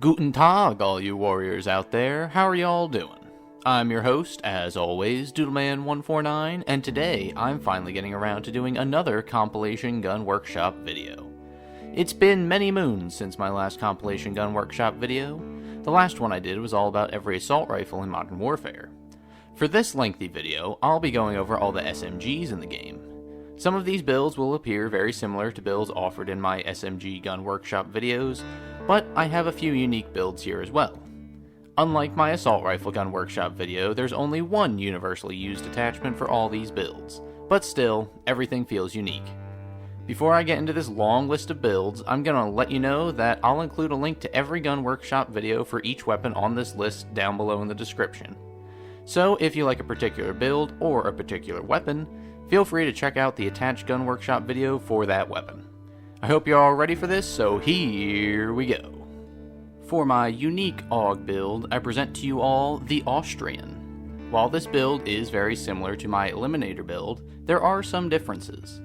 Guten Tag, all you warriors out there. How are y'all doing? I'm your host, as always, Doodleman149, and today I'm finally getting around to doing another compilation Gun Workshop video. It's been many moons since my last compilation Gun Workshop video. The last one I did was all about every assault rifle in Modern Warfare. For this lengthy video, I'll be going over all the SMGs in the game. Some of these builds will appear very similar to builds offered in my SMG Gun Workshop videos, but I have a few unique builds here as well. Unlike my Assault Rifle Gun Workshop video, there's only one universally used attachment for all these builds, but still, everything feels unique. Before I get into this long list of builds, I'm gonna let you know that I'll include a link to every Gun Workshop video for each weapon on this list down below in the description. So if you like a particular build or a particular weapon, feel free to check out the attached Gun Workshop video for that weapon. I hope you're all ready for this, so here we go. For my unique AUG build, I present to you all the AUSTRIAN. While this build is very similar to my Eliminator build, there are some differences.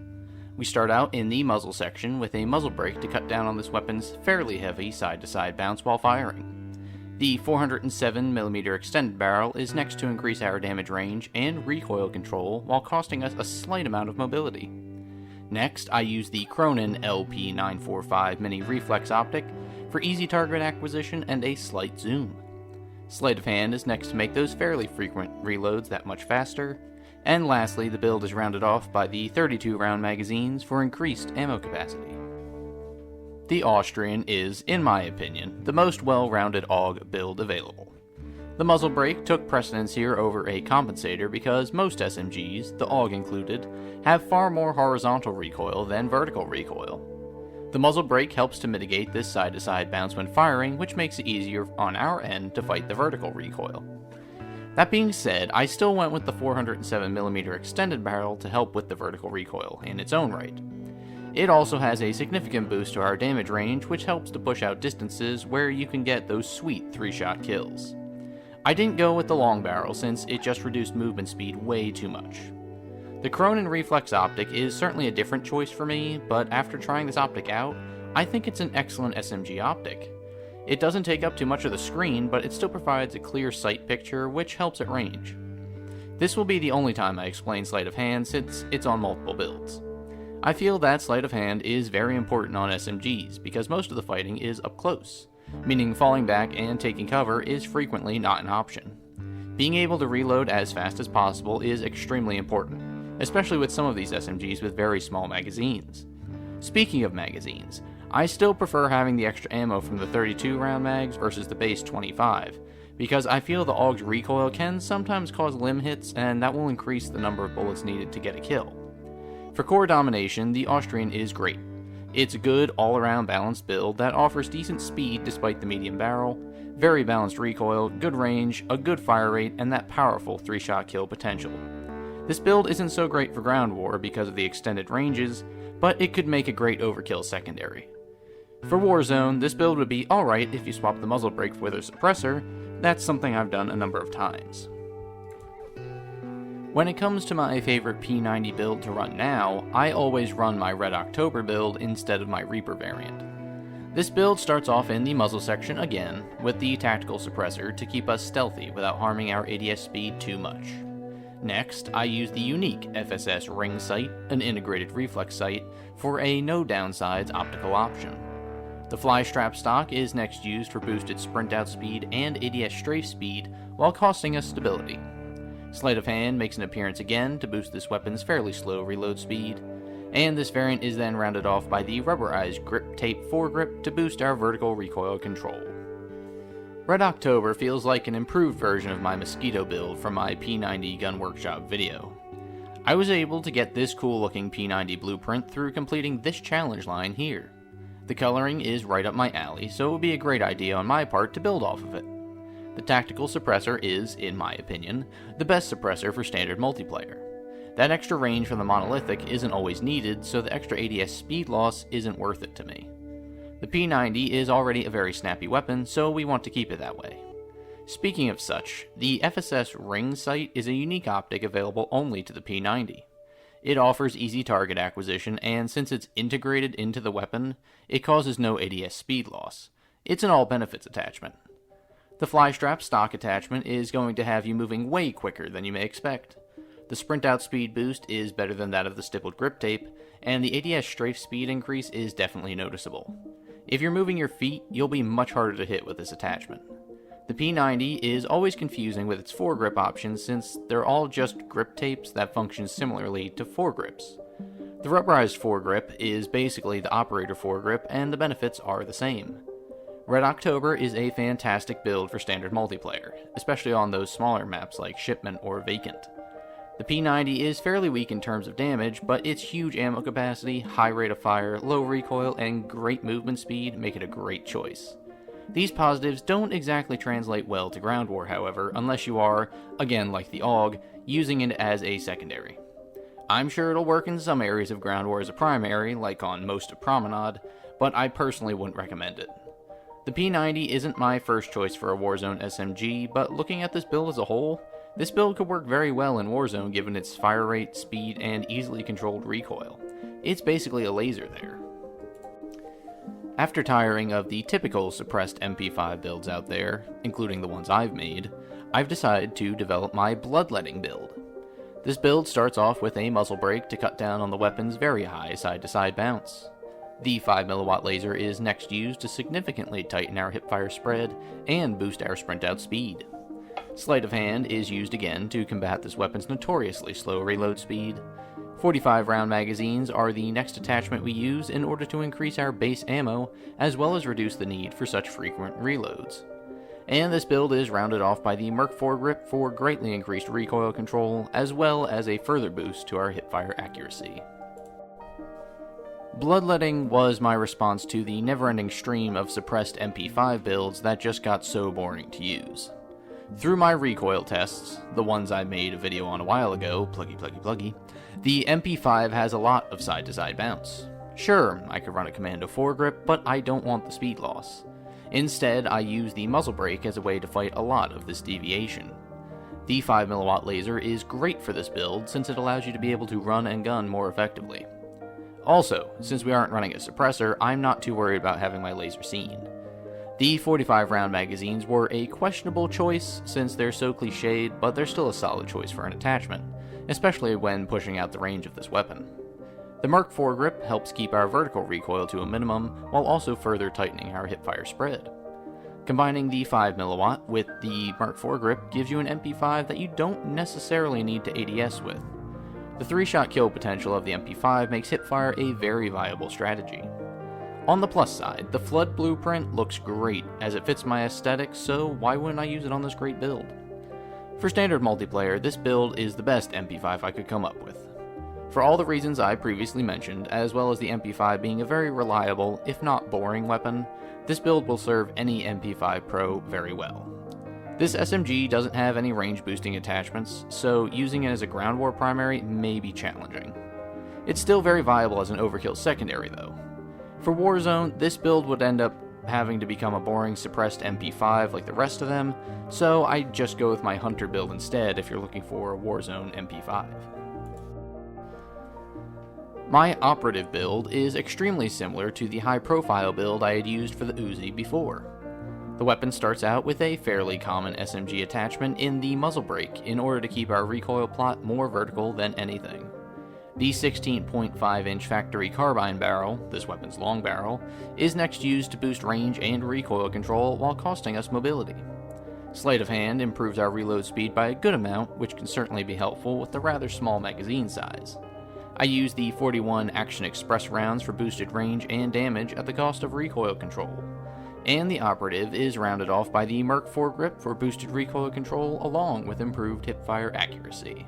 We start out in the muzzle section with a muzzle brake to cut down on this weapon's fairly heavy side-to-side bounce while firing. The 407mm extended barrel is next to increase our damage range and recoil control while costing us a slight amount of mobility. Next, I use the Cronin LP945 Mini Reflex Optic for easy target acquisition and a slight zoom. Sleight of hand is next to make those fairly frequent reloads that much faster. And lastly, the build is rounded off by the 32-round magazines for increased ammo capacity. The AUSTRIAN is, in my opinion, the most well-rounded AUG build available. The muzzle brake took precedence here over a compensator because most SMGs, the AUG included, have far more horizontal recoil than vertical recoil. The muzzle brake helps to mitigate this side-to-side bounce when firing, which makes it easier on our end to fight the vertical recoil. That being said, I still went with the 407mm extended barrel to help with the vertical recoil in its own right. It also has a significant boost to our damage range, which helps to push out distances where you can get those sweet 3-shot kills. I didn't go with the long barrel since it just reduced movement speed way too much. The Cronin Reflex Optic is certainly a different choice for me, but after trying this optic out, I think it's an excellent SMG optic. It doesn't take up too much of the screen, but it still provides a clear sight picture, which helps at range. This will be the only time I explain sleight of hand since it's on multiple builds. I feel that sleight of hand is very important on SMGs because most of the fighting is up close, meaning falling back and taking cover is frequently not an option. Being able to reload as fast as possible is extremely important, especially with some of these SMGs with very small magazines. Speaking of magazines, I still prefer having the extra ammo from the 32-round mags versus the base 25, because I feel the AUG's recoil can sometimes cause limb hits and that will increase the number of bullets needed to get a kill. For core domination, the AUSTRIAN is great. It's a good all-around balanced build that offers decent speed despite the medium barrel, very balanced recoil, good range, a good fire rate, and that powerful 3-shot kill potential. This build isn't so great for ground war because of the extended ranges, but it could make a great overkill secondary. For Warzone, this build would be alright if you swap the muzzle brake with a suppressor. That's something I've done a number of times. When it comes to my favorite P90 build to run now, I always run my Red October build instead of my Reaper variant. This build starts off in the muzzle section again, with the tactical suppressor to keep us stealthy without harming our ADS speed too much. Next, I use the unique FSS ring sight, an integrated reflex sight, for a no downsides optical option. The fly strap stock is next used for boosted sprint out speed and ADS strafe speed while costing us stability. Sleight of hand makes an appearance again to boost this weapon's fairly slow reload speed, and this variant is then rounded off by the rubberized grip tape foregrip to boost our vertical recoil control. Red October feels like an improved version of my Mosquito build from my P90 Gun Workshop video. I was able to get this cool looking P90 blueprint through completing this challenge line here. The coloring is right up my alley, so it would be a great idea on my part to build off of it. The tactical suppressor is, in my opinion, the best suppressor for standard multiplayer. That extra range from the monolithic isn't always needed, so the extra ADS speed loss isn't worth it to me. The P90 is already a very snappy weapon, so we want to keep it that way. Speaking of such, the FSS ring sight is a unique optic available only to the P90. It offers easy target acquisition, and since it's integrated into the weapon, it causes no ADS speed loss. It's an all-benefits attachment. The fly strap stock attachment is going to have you moving way quicker than you may expect. The sprint out speed boost is better than that of the stippled grip tape, and the ADS strafe speed increase is definitely noticeable. If you're moving your feet, you'll be much harder to hit with this attachment. The P90 is always confusing with its foregrip options since they're all just grip tapes that function similarly to foregrips. The rubberized foregrip is basically the operator foregrip, and the benefits are the same. Red October is a fantastic build for standard multiplayer, especially on those smaller maps like Shipment or Vacant. The P90 is fairly weak in terms of damage, but its huge ammo capacity, high rate of fire, low recoil, and great movement speed make it a great choice. These positives don't exactly translate well to ground war, however, unless you are, again like the AUG, using it as a secondary. I'm sure it'll work in some areas of ground war as a primary, like on most of Promenade, but I personally wouldn't recommend it. The P90 isn't my first choice for a Warzone SMG, but looking at this build as a whole, this build could work very well in Warzone given its fire rate, speed, and easily controlled recoil. It's basically a laser there. After tiring of the typical suppressed MP5 builds out there, including the ones I've made, I've decided to develop my Bloodletting build. This build starts off with a muzzle brake to cut down on the weapon's very high side-to-side bounce. The 5mW laser is next used to significantly tighten our hipfire spread and boost our sprint-out speed. Sleight of hand is used again to combat this weapon's notoriously slow reload speed. 45 round magazines are the next attachment we use in order to increase our base ammo, as well as reduce the need for such frequent reloads. And this build is rounded off by the Merc foregrip for greatly increased recoil control, as well as a further boost to our hipfire accuracy. Bloodletting was my response to the never-ending stream of suppressed MP5 builds that just got so boring to use. Through my recoil tests, the ones I made a video on a while ago, pluggy, the MP5 has a lot of side-to-side bounce. Sure, I could run a commando foregrip, but I don't want the speed loss. Instead, I use the muzzle brake as a way to fight a lot of this deviation. The 5mW laser is great for this build since it allows you to be able to run and gun more effectively. Also, since we aren't running a suppressor, I'm not too worried about having my laser seen. The 45 round magazines were a questionable choice since they're so cliched, but they're still a solid choice for an attachment, especially when pushing out the range of this weapon. The Merc foregrip helps keep our vertical recoil to a minimum while also further tightening our hipfire spread. Combining the 5mW with the Merc foregrip gives you an MP5 that you don't necessarily need to ADS with. The 3-shot kill potential of the MP5 makes hipfire a very viable strategy. On the plus side, the Flood blueprint looks great as it fits my aesthetic, so why wouldn't I use it on this great build? For standard multiplayer, this build is the best MP5 I could come up with. For all the reasons I previously mentioned, as well as the MP5 being a very reliable, if not boring weapon, this build will serve any MP5 Pro very well. This SMG doesn't have any range boosting attachments, so using it as a ground war primary may be challenging. It's still very viable as an overkill secondary though. For Warzone, this build would end up having to become a boring suppressed MP5 like the rest of them, so I just go with my Hunter build instead if you're looking for a Warzone MP5. My Operative build is extremely similar to the high-profile build I had used for the Uzi before. The weapon starts out with a fairly common SMG attachment in the muzzle brake in order to keep our recoil plot more vertical than anything. The 16.5-inch factory carbine barrel, this weapon's long barrel, is next used to boost range and recoil control while costing us mobility. Sleight of hand improves our reload speed by a good amount, which can certainly be helpful with the rather small magazine size. I use the 41 Action Express rounds for boosted range and damage at the cost of recoil control. And the Operative is rounded off by the Merc foregrip for boosted recoil control along with improved hipfire accuracy.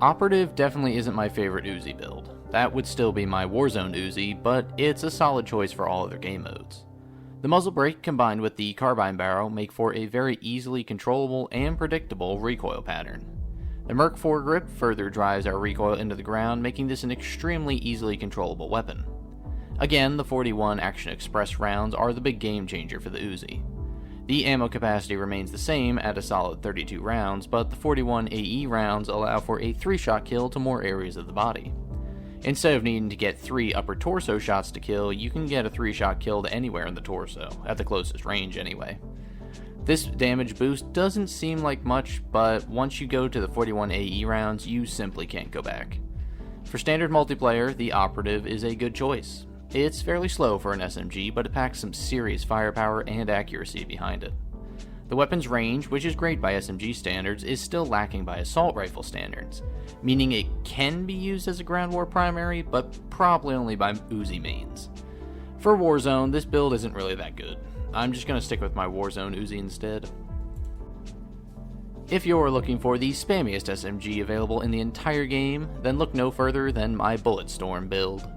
Operative definitely isn't my favorite Uzi build. That would still be my Warzone Uzi, but it's a solid choice for all other game modes. The muzzle brake combined with the carbine barrel make for a very easily controllable and predictable recoil pattern. The Merc foregrip further drives our recoil into the ground, making this an extremely easily controllable weapon. Again, the 41 Action Express rounds are the big game changer for the Uzi. The ammo capacity remains the same at a solid 32 rounds, but the 41 AE rounds allow for a 3-shot kill to more areas of the body. Instead of needing to get 3 upper torso shots to kill, you can get a 3-shot kill to anywhere in the torso, at the closest range anyway. This damage boost doesn't seem like much, but once you go to the 41 AE rounds, you simply can't go back. For standard multiplayer, the Operative is a good choice. It's fairly slow for an SMG, but it packs some serious firepower and accuracy behind it. The weapon's range, which is great by SMG standards, is still lacking by assault rifle standards, meaning it can be used as a ground war primary, but probably only by Uzi mains. For Warzone, this build isn't really that good. I'm just going to stick with my Warzone Uzi instead. If you're looking for the spammiest SMG available in the entire game, then look no further than my Bulletstorm build.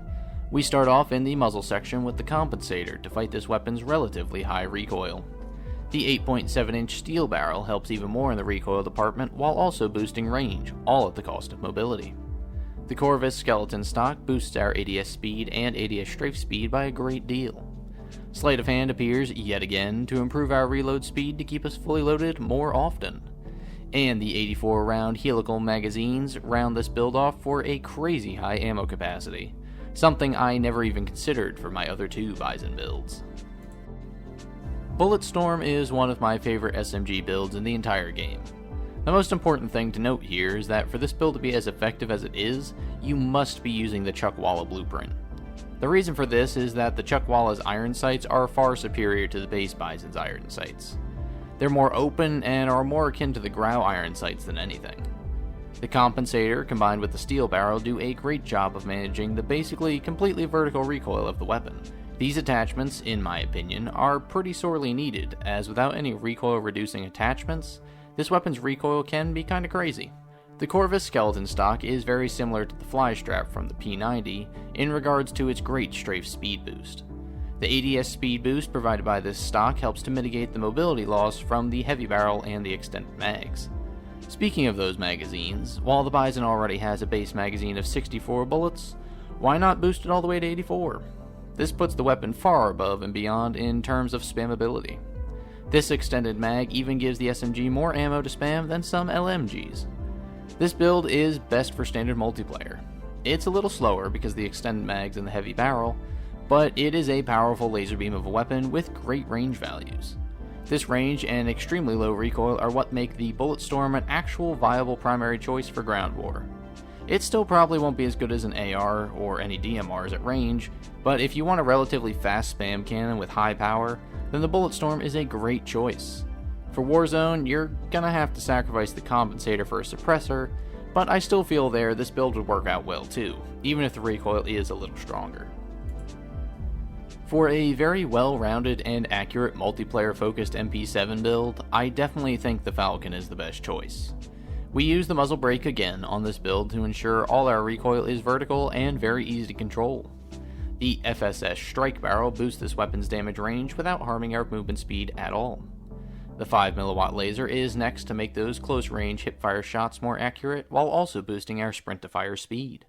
We start off in the muzzle section with the compensator to fight this weapon's relatively high recoil. The 8.7-inch steel barrel helps even more in the recoil department while also boosting range, all at the cost of mobility. The Corvus skeleton stock boosts our ADS speed and ADS strafe speed by a great deal. Sleight of Hand appears yet again to improve our reload speed to keep us fully loaded more often. And the 84 round helical magazines round this build off for a crazy high ammo capacity, something I never even considered for my other 2 Bizon builds. Bulletstorm is one of my favorite SMG builds in the entire game. The most important thing to note here is that for this build to be as effective as it is, you must be using the Chuckwalla blueprint. The reason for this is that the Chuckwalla's iron sights are far superior to the base Bizon's iron sights. They're more open and are more akin to the Grau iron sights than anything. The compensator combined with the steel barrel do a great job of managing the basically completely vertical recoil of the weapon. These attachments, in my opinion, are pretty sorely needed, as without any recoil reducing attachments, this weapon's recoil can be kinda crazy. The Corvus skeleton stock is very similar to the fly strap from the P90 in regards to its great strafe speed boost. The ADS speed boost provided by this stock helps to mitigate the mobility loss from the heavy barrel and the extended mags. Speaking of those magazines, while the Bizon already has a base magazine of 64 bullets, why not boost it all the way to 84? This puts the weapon far above and beyond in terms of spammability. This extended mag even gives the SMG more ammo to spam than some LMGs. This build is best for standard multiplayer. It's a little slower because of the extended mags and the heavy barrel, but it is a powerful laser beam of a weapon with great range values. This range and extremely low recoil are what make the Bulletstorm an actual viable primary choice for ground war. It still probably won't be as good as an AR or any DMRs at range, but if you want a relatively fast spam cannon with high power, then the Bulletstorm is a great choice. For Warzone, you're gonna have to sacrifice the compensator for a suppressor, but I still feel this build would work out well too, even if the recoil is a little stronger. For a very well-rounded and accurate multiplayer-focused MP7 build, I definitely think the Falcon is the best choice. We use the muzzle brake again on this build to ensure all our recoil is vertical and very easy to control. The FSS strike barrel boosts this weapon's damage range without harming our movement speed at all. The 5mm laser is next to make those close-range hip-fire shots more accurate while also boosting our sprint-to-fire speed.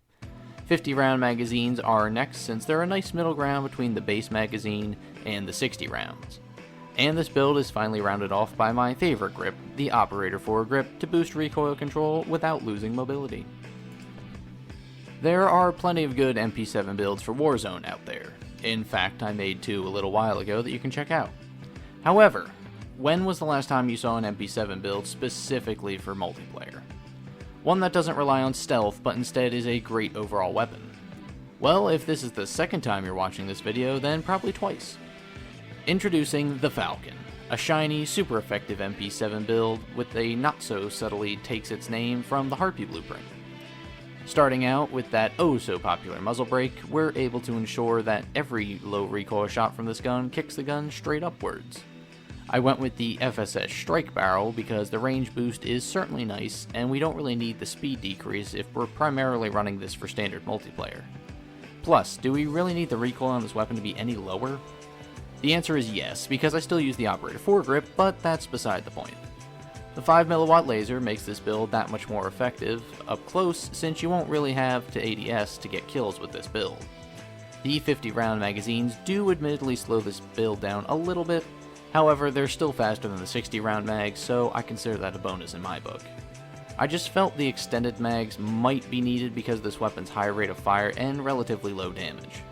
50-round magazines are next since they're a nice middle ground between the base magazine and the 60 rounds. And this build is finally rounded off by my favorite grip, the Operator foregrip, to boost recoil control without losing mobility. There are plenty of good MP7 builds for Warzone out there. In fact, I made 2 a little while ago that you can check out. However, when was the last time you saw an MP7 build specifically for multiplayer? One that doesn't rely on stealth, but instead is a great overall weapon. Well, if this is the second time you're watching this video, then probably twice. Introducing the Falcon, a shiny, super effective MP7 build with a not-so-subtly takes its name from the Harpy blueprint. Starting out with that oh-so-popular muzzle brake, we're able to ensure that every low recoil shot from this gun kicks the gun straight upwards. I went with the FSS strike barrel because the range boost is certainly nice, and we don't really need the speed decrease if we're primarily running this for standard multiplayer. Plus, do we really need the recoil on this weapon to be any lower? The answer is yes, because I still use the Operator foregrip, but that's beside the point. The 5mm laser makes this build that much more effective up close, since you won't really have to ADS to get kills with this build. The 50-round magazines do admittedly slow this build down a little bit, however they're still faster than the 60-round mag, so I consider that a bonus in my book. I just felt the extended mags might be needed because of this weapon's high rate of fire and relatively low damage.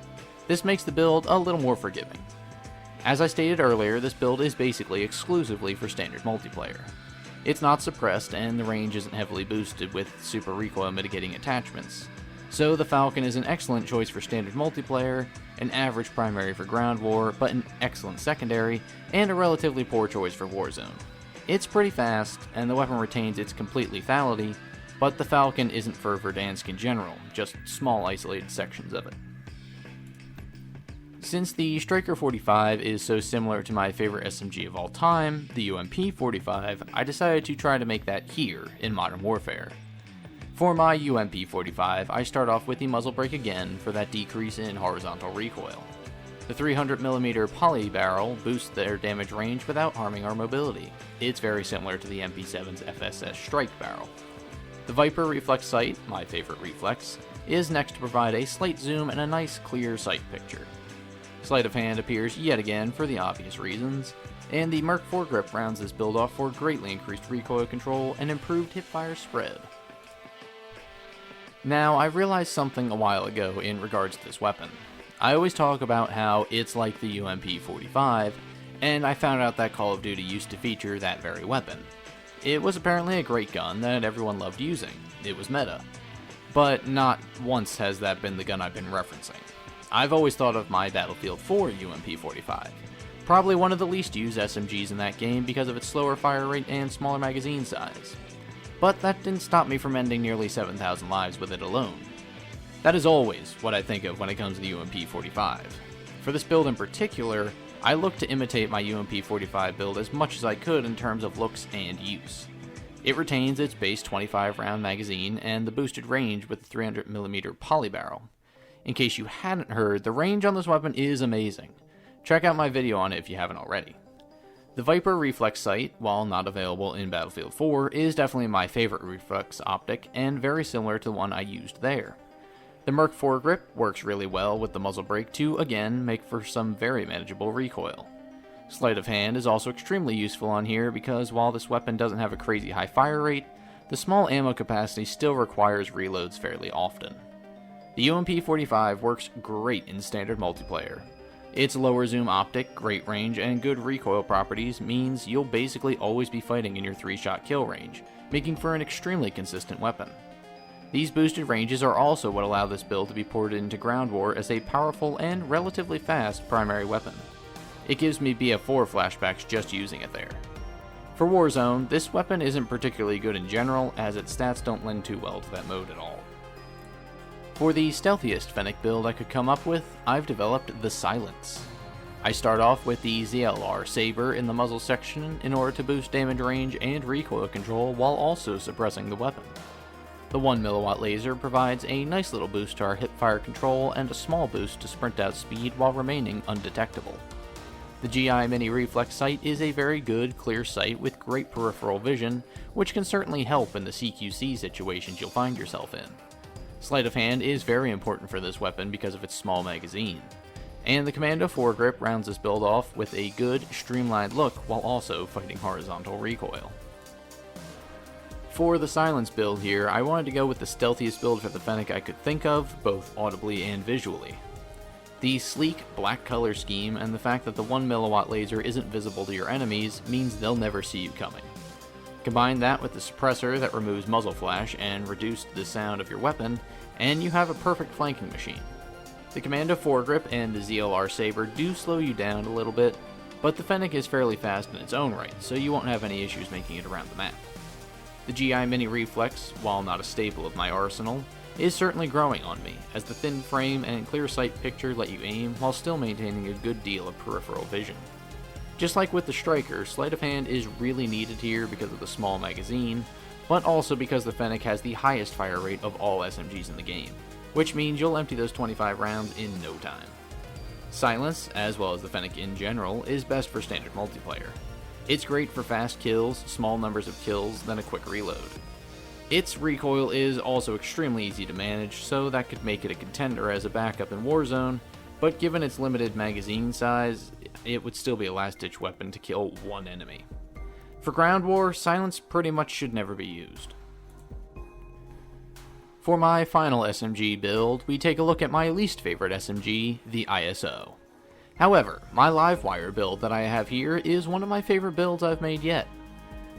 This makes the build a little more forgiving. As I stated earlier, this build is basically exclusively for standard multiplayer. It's not suppressed and the range isn't heavily boosted with super recoil mitigating attachments, so the Falcon is an excellent choice for standard multiplayer, an average primary for ground war, but an excellent secondary, and a relatively poor choice for Warzone. It's pretty fast, and the weapon retains its complete lethality, but the Falcon isn't for Verdansk in general, just small isolated sections of it. Since the Striker 45 is so similar to my favorite SMG of all time, the UMP 45, I decided to try to make that here in Modern Warfare. For my UMP 45, I start off with the muzzle brake again for that decrease in horizontal recoil. The 300mm poly barrel boosts their damage range without harming our mobility. It's very similar to the MP7's FSS strike barrel. The Viper reflex sight, my favorite reflex, is next to provide a slight zoom and a nice clear sight picture. Sleight of hand appears yet again for the obvious reasons, and the Merc foregrip rounds this build off for greatly increased recoil control and improved hipfire spread. Now, I realized something a while ago in regards to this weapon. I always talk about how it's like the UMP 45, and I found out that Call of Duty used to feature that very weapon. It was apparently a great gun that everyone loved using. It was meta. But not once has that been the gun I've been referencing. I've always thought of my Battlefield 4 UMP 45. Probably one of the least used SMGs in that game because of its slower fire rate and smaller magazine size. But that didn't stop me from ending nearly 7,000 lives with it alone. That is always what I think of when it comes to the UMP 45. For this build in particular, I look to imitate my UMP 45 build as much as I could in terms of looks and use. It retains its base 25 round magazine and the boosted range with the 300mm poly barrel. In case you hadn't heard, the range on this weapon is amazing. Check out my video on it if you haven't already. The Viper reflex sight, while not available in Battlefield 4, is definitely my favorite reflex optic and very similar to the one I used there. The Merc foregrip works really well with the muzzle brake to, again, make for some very manageable recoil. Sleight of hand is also extremely useful on here because while this weapon doesn't have a crazy high fire rate, the small ammo capacity still requires reloads fairly often. The UMP 45 works great in standard multiplayer. Its lower zoom optic, great range, and good recoil properties means you'll basically always be fighting in your 3-shot kill range, making for an extremely consistent weapon. These boosted ranges are also what allow this build to be ported into ground war as a powerful and relatively fast primary weapon. It gives me BF4 flashbacks just using it there. For Warzone, this weapon isn't particularly good in general as its stats don't lend too well to that mode at all. For the stealthiest Fennec build I could come up with, I've developed the Silence. I start off with the ZLR Saber in the muzzle section in order to boost damage range and recoil control while also suppressing the weapon. The 1mW laser provides a nice little boost to our hipfire control and a small boost to sprint out speed while remaining undetectable. The GI Mini Reflex sight is a very good, clear sight with great peripheral vision, which can certainly help in the CQC situations you'll find yourself in. Sleight of hand is very important for this weapon because of its small magazine. And the Commando foregrip rounds this build off with a good, streamlined look while also fighting horizontal recoil. For the Silence build here, I wanted to go with the stealthiest build for the Fennec I could think of, both audibly and visually. The sleek, black color scheme and the fact that the 1mW laser isn't visible to your enemies means they'll never see you coming. Combine that with the suppressor that removes muzzle flash and reduces the sound of your weapon, and you have a perfect flanking machine. The Commando foregrip and the ZLR Saber do slow you down a little bit, but the Fennec is fairly fast in its own right, so you won't have any issues making it around the map. The GI Mini Reflex, while not a staple of my arsenal, is certainly growing on me, as the thin frame and clear sight picture let you aim while still maintaining a good deal of peripheral vision. Just like with the Striker, sleight of hand is really needed here because of the small magazine, but also because the Fennec has the highest fire rate of all SMGs in the game, which means you'll empty those 25 rounds in no time. Silence, as well as the Fennec in general, is best for standard multiplayer. It's great for fast kills, small numbers of kills, then a quick reload. Its recoil is also extremely easy to manage, so that could make it a contender as a backup in Warzone, but given its limited magazine size, it would still be a last-ditch weapon to kill one enemy. For ground war, Silence pretty much should never be used. For my final SMG build, we take a look at my least favorite SMG, the ISO. However, my Livewire build that I have here is one of my favorite builds I've made yet.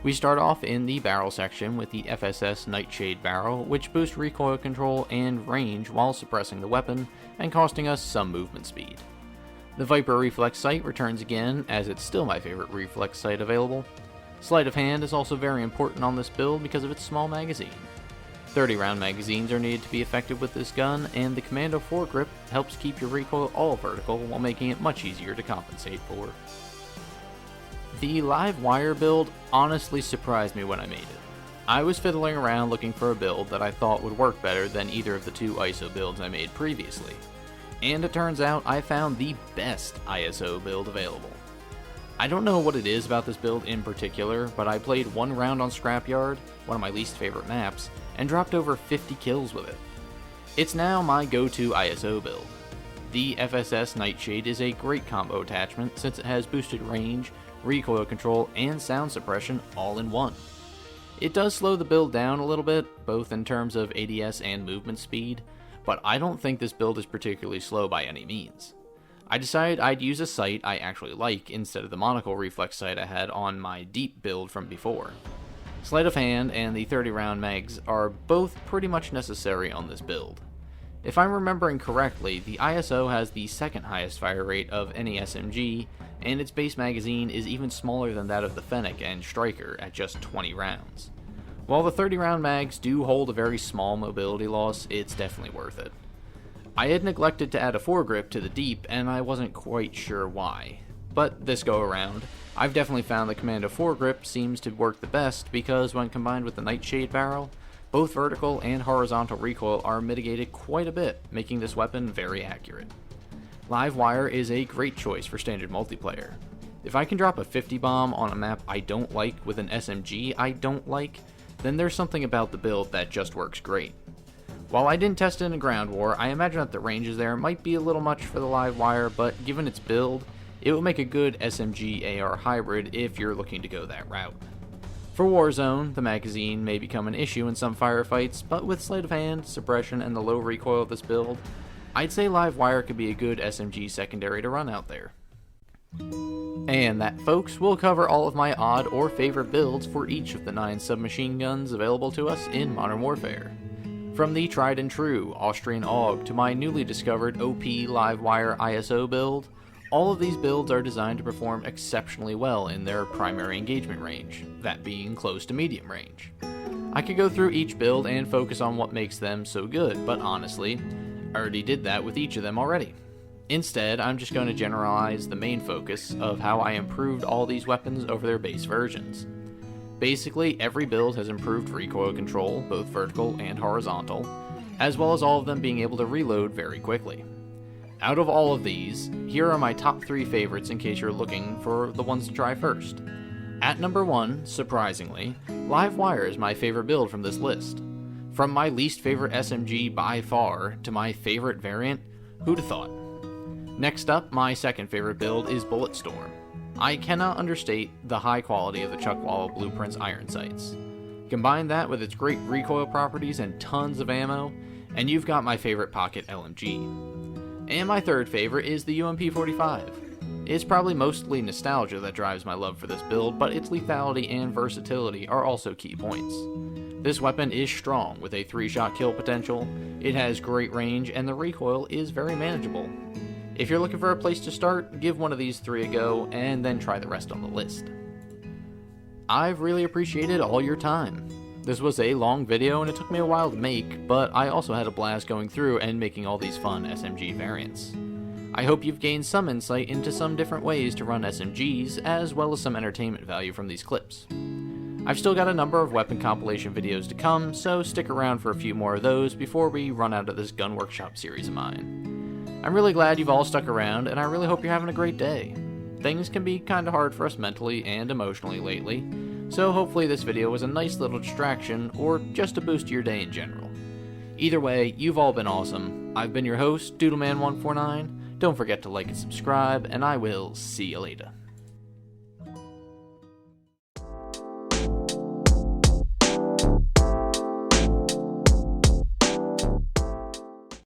We start off in the barrel section with the FSS Nightshade barrel, which boosts recoil control and range while suppressing the weapon and costing us some movement speed. The Viper reflex sight returns again, as it's still my favorite reflex sight available. Sleight of hand is also very important on this build because of its small magazine. 30-round magazines are needed to be effective with this gun, and the Commando foregrip helps keep your recoil all vertical while making it much easier to compensate for. The Livewire build honestly surprised me when I made it. I was fiddling around looking for a build that I thought would work better than either of the two ISO builds I made previously, and it turns out I found the best ISO build available. I don't know what it is about this build in particular, but I played one round on Scrapyard, one of my least favorite maps, and dropped over 50 kills with it. It's now my go-to ISO build. The FSS Nightshade is a great combo attachment since it has boosted range, recoil control, and sound suppression all in one. It does slow the build down a little bit, both in terms of ADS and movement speed, but I don't think this build is particularly slow by any means. I decided I'd use a sight I actually like instead of the monocle reflex sight I had on my deep build from before. Sleight of hand and the 30-round mags are both pretty much necessary on this build. If I'm remembering correctly, the ISO has the second highest fire rate of any SMG, and its base magazine is even smaller than that of the Fennec and Striker at just 20 rounds. While the 30-round mags do hold a very small mobility loss, it's definitely worth it. I had neglected to add a foregrip to the deep, and I wasn't quite sure why. But this go around, I've definitely found the Commando foregrip seems to work the best because when combined with the Nightshade barrel, both vertical and horizontal recoil are mitigated quite a bit, making this weapon very accurate. Livewire is a great choice for standard multiplayer. If I can drop a 50 bomb on a map I don't like with an SMG I don't like, then there's something about the build that just works great. While I didn't test it in a ground war, I imagine that the ranges there might be a little much for the Livewire, but given its build, it will make a good SMG AR hybrid if you're looking to go that route. For Warzone, the magazine may become an issue in some firefights, but with sleight of hand, suppression, and the low recoil of this build, I'd say Livewire could be a good SMG secondary to run out there. And that, folks, will cover all of my odd or favorite builds for each of the 9 submachine guns available to us in Modern Warfare. From the tried and true Austrian AUG to my newly discovered OP Livewire ISO build, all of these builds are designed to perform exceptionally well in their primary engagement range, that being close to medium range. I could go through each build and focus on what makes them so good, but honestly, I already did that with each of them already. Instead, I'm just going to generalize the main focus of how I improved all these weapons over their base versions. Basically, every build has improved recoil control, both vertical and horizontal, as well as all of them being able to reload very quickly. Out of all of these, here are my top 3 favorites in case you're looking for the ones to try first. At number 1, surprisingly, Livewire is my favorite build from this list. From my least favorite SMG by far to my favorite variant, who'd have thought? Next up, my second favorite build is Bulletstorm. I cannot understate the high quality of the Chuckwalla Blueprints iron sights. Combine that with its great recoil properties and tons of ammo, and you've got my favorite pocket LMG. And my third favorite is the MP45. It's probably mostly nostalgia that drives my love for this build, but its lethality and versatility are also key points. This weapon is strong with a 3-shot kill potential, it has great range, and the recoil is very manageable. If you're looking for a place to start, give one of these 3 a go, and then try the rest on the list. I've really appreciated all your time. This was a long video and it took me a while to make, but I also had a blast going through and making all these fun SMG variants. I hope you've gained some insight into some different ways to run SMGs, as well as some entertainment value from these clips. I've still got a number of weapon compilation videos to come, so stick around for a few more of those before we run out of this Gun Workshop series of mine. I'm really glad you've all stuck around, and I really hope you're having a great day. Things can be kinda hard for us mentally and emotionally lately, so hopefully this video was a nice little distraction, or just to boost your day in general. Either way, you've all been awesome. I've been your host, Doodleman149. Don't forget to like and subscribe, and I will see you later.